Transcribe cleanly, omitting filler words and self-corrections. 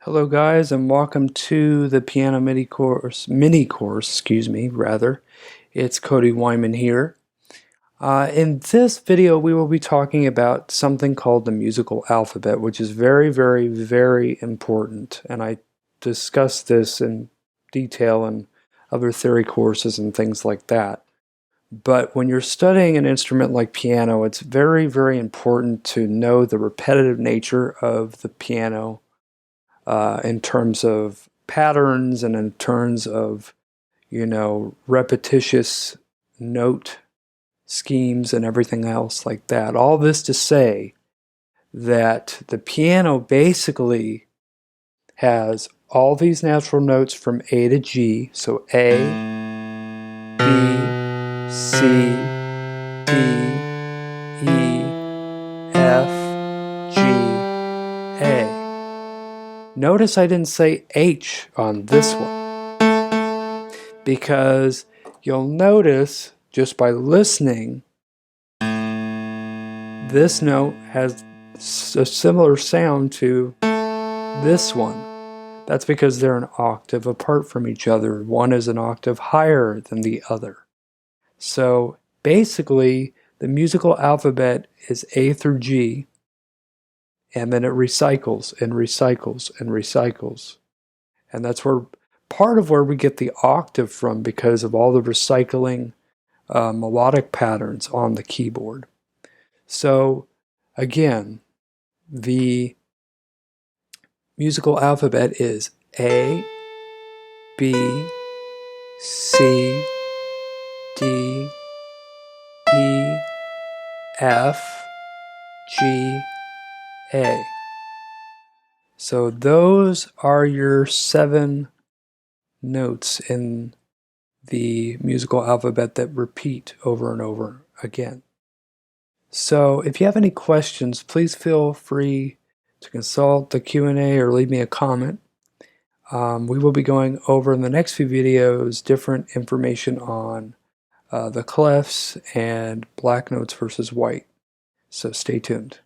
Hello guys, and welcome to the piano mini course, excuse me, rather. It's Cody Wyman here. In this video we will be talking about something called the musical alphabet, which is very important, and I discuss this in detail in other theory courses and things like that. But when you're studying an instrument like piano, it's very important to know the repetitive nature of the piano in terms of patterns and in terms of, repetitious note schemes and everything else like that. All this to say that the piano basically has all these natural notes from A to G, so A, B, C, D, E, F, G, A. Notice I didn't say H on this one, because you'll notice just by listening, this note has a similar sound to this one. That's because they're an octave apart from each other. One is an octave higher than the other. So basically, the musical alphabet is A through G, and then it recycles and recycles and recycles. And that's where part of where we get the octave from, because of all the recycling melodic patterns on the keyboard. So again, the musical alphabet is A, B, C, D, E, F, G, A. So those are your 7 notes in the musical alphabet that repeat over and over again. So if you have any questions, please feel free to consult the Q&A or leave me a comment. We will be going over in the next few videos different information on the clefs and black notes versus white. So stay tuned.